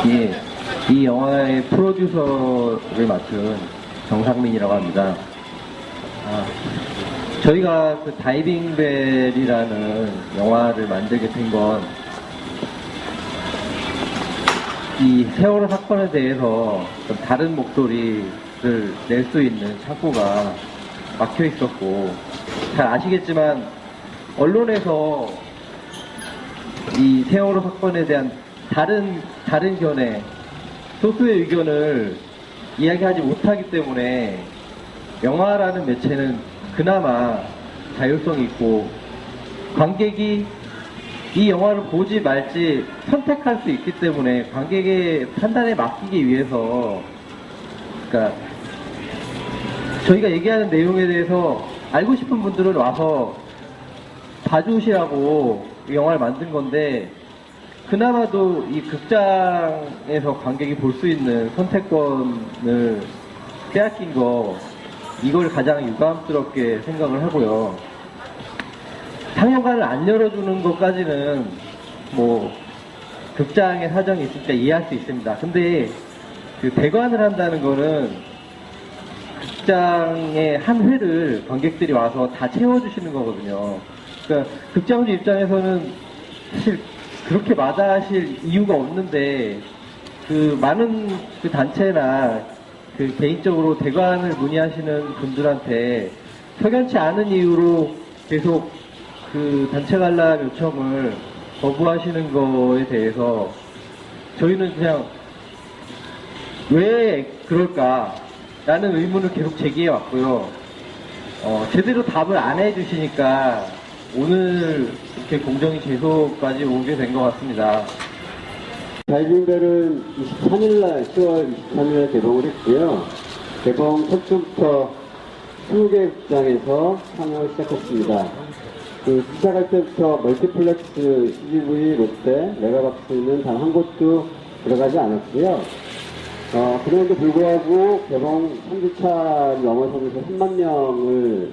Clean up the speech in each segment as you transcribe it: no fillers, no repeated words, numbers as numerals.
예, 이 영화의 프로듀서를 맡은 정상민이라고 합니다. 저희가 그 다이빙벨이라는 영화를 만들게 된 건 이 세월호 사건에 대해서 좀 다른 목소리를 낼 수 있는 창구가 막혀 있었고, 잘 아시겠지만 언론에서 이 세월호 사건에 대한 다른 견해, 소수의 의견을 이야기하지 못하기 때문에 영화라는 매체는 그나마 자율성이 있고 관객이 이 영화를 보지 말지 선택할 수 있기 때문에 관객의 판단에 맡기기 위해서, 그러니까 저희가 얘기하는 내용에 대해서 알고 싶은 분들은 와서 봐주시라고 이 영화를 만든 건데, 그나마도 이 극장에서 관객이 볼 수 있는 선택권을 빼앗긴 거, 이걸 가장 유감스럽게 생각을 하고요. 상영관을 안 열어주는 것까지는 뭐 극장의 사정이 있으니까 이해할 수 있습니다. 근데 그 대관을 한다는 거는 극장의 한 회를 관객들이 와서 다 채워주시는 거거든요. 그러니까 극장주 입장에서는 사실 그렇게 마다하실 이유가 없는데, 그 많은 그 단체나 그 개인적으로 대관을 문의하시는 분들한테 석연치 않은 이유로 계속 그 단체 관람 요청을 거부하시는 거에 대해서 저희는 그냥 왜 그럴까라는 의문을 계속 제기해 왔고요. 제대로 답을 안 해주시니까 오늘 이렇게 공정위 제소까지 오게 된 것 같습니다. 다이빙벨은 23일날 10월 23일에 개봉을 했고요. 개봉 첫 주부터 20개 극장에서 상영을 시작했습니다. 그 시작할 때부터 멀티플렉스, CGV, 롯데, 메가박스는 단 한 곳도 들어가지 않았고요. 그럼에도 불구하고 개봉 3주차를 넘어서면서 3만 명의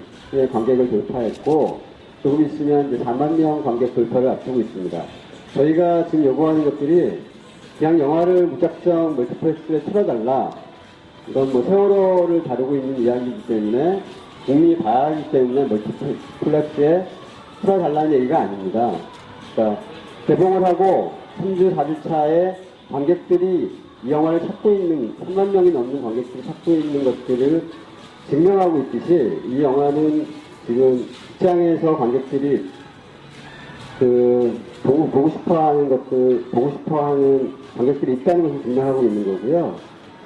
관객을 돌파했고, 조금 있으면 이제 4만 명 관객 돌파를 앞두고 있습니다. 저희가 지금 요구하는 것들이 그냥 영화를 무작정 멀티플렉스에 틀어달라, 이건 뭐 세월호를 다루고 있는 이야기이기 때문에 국민이 봐야 하기 때문에 멀티플렉스에 틀어달라는 얘기가 아닙니다. 그러니까 개봉을 하고 3주, 4주차에 관객들이 이 영화를 찾고 있는, 3만 명이 넘는 관객들이 찾고 있는 것들을 증명하고 있듯이, 이 영화는 지금 극장에서 관객들이 보고 싶어 하는 것들, 보고 싶어 하는 관객들이 있다는 것을 증명하고 있는 거고요.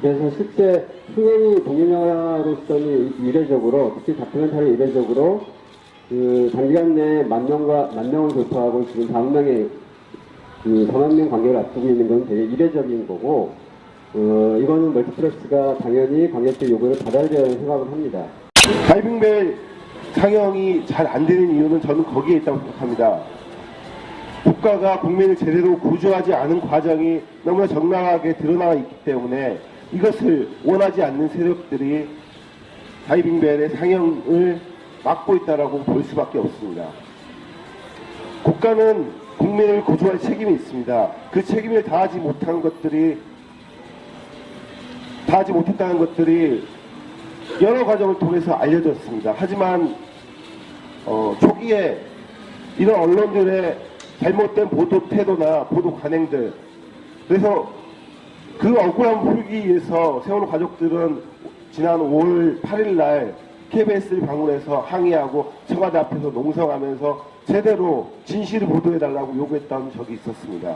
그래서 실제 흥행이 독립영화로서는 이례적으로, 특히 다큐멘터리 이례적으로 단기간 내에 만 명을 돌파하고 지금 다음 명의 4만 명 관객을 앞두고 있는 건 되게 이례적인 거고, 이거는 멀티플렉스가 당연히 관객들 요구를 받아야 된다는 생각을 합니다. 다이빙벨 상영이 잘 안 되는 이유는 저는 거기에 있다고 생각합니다. 국가가 국민을 제대로 구조하지 않은 과정이 너무나 적나라하게 드러나 있기 때문에 이것을 원하지 않는 세력들이 다이빙벨의 상영을 막고 있다라고 볼 수밖에 없습니다. 국가는 국민을 구조할 책임이 있습니다. 그 책임을 다하지 못했다는 것들이 여러 과정을 통해서 알려졌습니다. 하지만 초기에 이런 언론들의 잘못된 보도 태도나 보도 관행들, 그래서 그 억울함을 풀기 위해서 세월호 가족들은 지난 5월 8일 날 KBS를 방문해서 항의하고 청와대 앞에서 농성하면서 제대로 진실을 보도해달라고 요구했던 적이 있었습니다.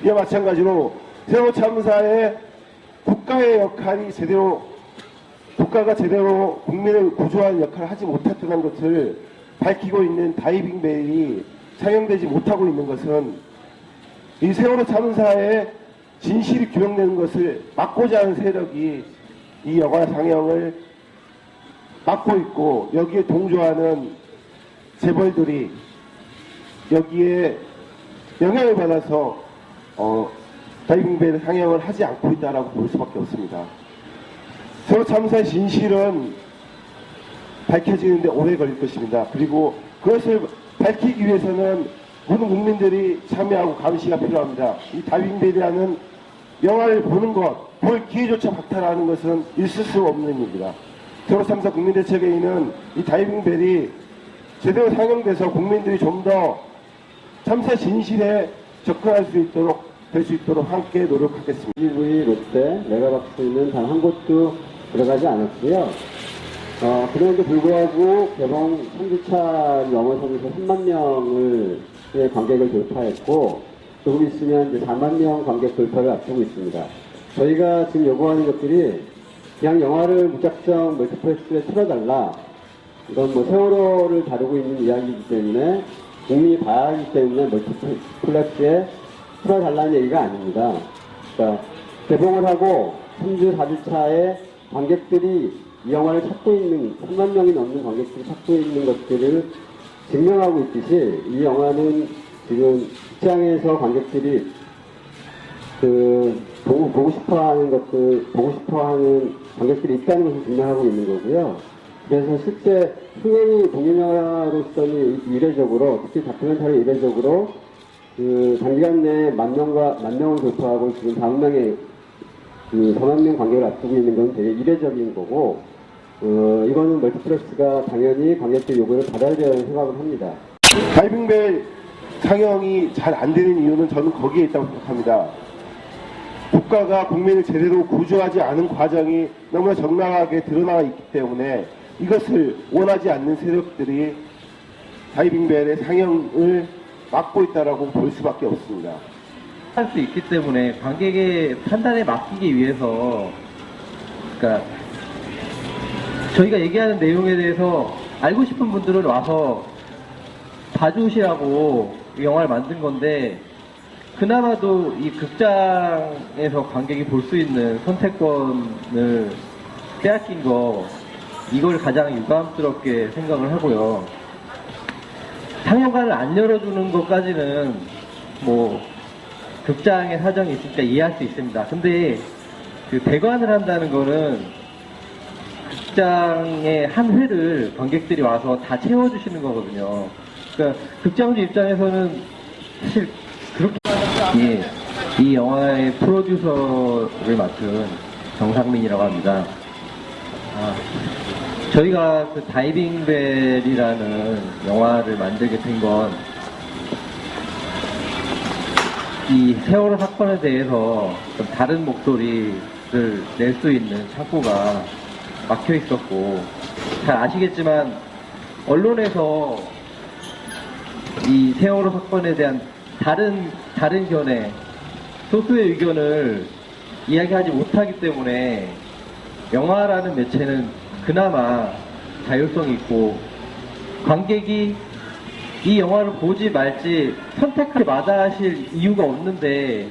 이와 마찬가지로 세월호 참사에 국가의 역할이 국가가 제대로 국민을 구조하는 역할을 하지 못했다는 것을 밝히고 있는 다이빙벨이 상영되지 못하고 있는 것은 이 세월호 참사의 진실이 규명되는 것을 막고자 하는 세력이 이 영화 상영을 막고 있고, 여기에 동조하는 재벌들이 여기에 영향을 받아서 다이빙벨 상영을 하지 않고 있다라고 볼 수밖에 없습니다. 세월호 참사의 진실은 밝혀지는데 오래 걸릴 것입니다. 그리고 그것을 밝히기 위해서는 모든 국민들이 참여하고 감시가 필요합니다. 이 다이빙벨이라는 영화를 보는 것, 볼 기회조차 박탈하는 것은 있을 수 없는 일입니다. 세월호 3사 국민대책회의는 이 다이빙벨이 제대로 상영돼서 국민들이 좀 더 참사 진실에 접근할 수 있도록 될 수 있도록 함께 노력하겠습니다. GV, 롯데, 메가박스는 단 한 곳도 들어가지 않았고요. 그럼에도 불구하고 개봉 3주차를 넘어서면서 3만 명의 관객을 돌파했고, 조금 있으면 이제 4만 명 관객 돌파를 앞두고 있습니다. 저희가 지금 요구하는 것들이 그냥 영화를 무작정 멀티플렉스에 틀어달라. 이건 뭐 세월호를 다루고 있는 이야기이기 때문에 국민이 봐야 하기 때문에 멀티플렉스에 틀어달라는 얘기가 아닙니다. 그러니까 개봉을 하고 3주, 4주차에 관객들이 이 영화를 찾고 있는 3만 명이 넘는 관객들이 찾고 있는 것들을 증명하고 있듯이 이 영화는 지금 극장에서 관객들이 보고 싶어하는 것들, 보고 싶어하는 관객들이 있다는 것을 증명하고 있는 거고요. 그래서 실제 흥행이 공연영화로서는 이례적으로, 특히 다큐멘터리 이례적으로 단기간 내에 만 명을 돌파하고 지금 4만 명의 4만 명 관객을 앞두고 있는 건 되게 이례적인 거고, 이거는 멀티플렉스가 당연히 관객들 요구를 받아야 된다는 생각을 합니다. 다이빙벨 상영이 잘 안 되는 이유는 저는 거기에 있다고 생각합니다. 국가가 국민을 제대로 구조하지 않은 과정이 너무나 적나라하게 드러나 있기 때문에 이것을 원하지 않는 세력들이 다이빙벨의 상영을 막고 있다라고 볼 수밖에 없습니다. 할 수 있기 때문에 관객의 판단에 맡기기 위해서, 그러니까 저희가 얘기하는 내용에 대해서 알고 싶은 분들은 와서 봐주시라고 이 영화를 만든 건데, 그나마도 이 극장에서 관객이 볼 수 있는 선택권을 빼앗긴 거, 이걸 가장 유감스럽게 생각을 하고요. 상영관을 안 열어주는 것까지는 뭐 극장의 사정이 있으니까 이해할 수 있습니다. 근데 그 대관을 한다는 거는 극장의 한 회를 관객들이 와서 다 채워주시는 거거든요. 그러니까 극장주 입장에서는 사실 그렇게 이 영화의 프로듀서를 맡은 정상민이라고 합니다. 저희가 그 다이빙벨이라는 영화를 만들게 된 건 이 세월호 사건에 대해서 좀 다른 목소리를 낼 수 있는 창구가 막혀 있었고, 잘 아시겠지만 언론에서 이 세월호 사건에 대한 다른 견해, 소수의 의견을 이야기하지 못하기 때문에 영화라는 매체는 그나마 자율성이 있고, 관객이 이 영화를 보지 말지 선택하지 마다하실 이유가 없는데,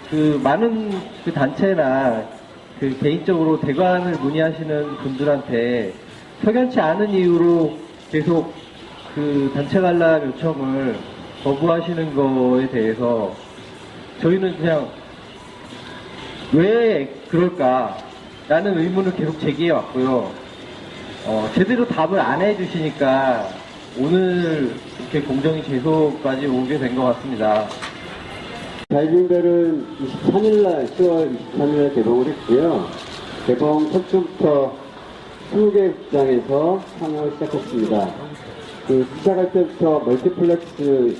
그 많은 그 단체나 그 개인적으로 대관을 문의하시는 분들한테 석연치 않은 이유로 계속 그 단체 관람 요청을 거부하시는 거에 대해서 저희는 그냥 왜 그럴까라는 의문을 계속 제기해 왔고요. 제대로 답을 안 해주시니까 오늘 이렇게 공정위 제소까지 오게 된 것 같습니다. 다이빙벨은 23일날, 10월 23일날 개봉을 했고요. 개봉 첫 주부터 20개 극장에서 상영을 시작했습니다. 시작할 때부터 멀티플렉스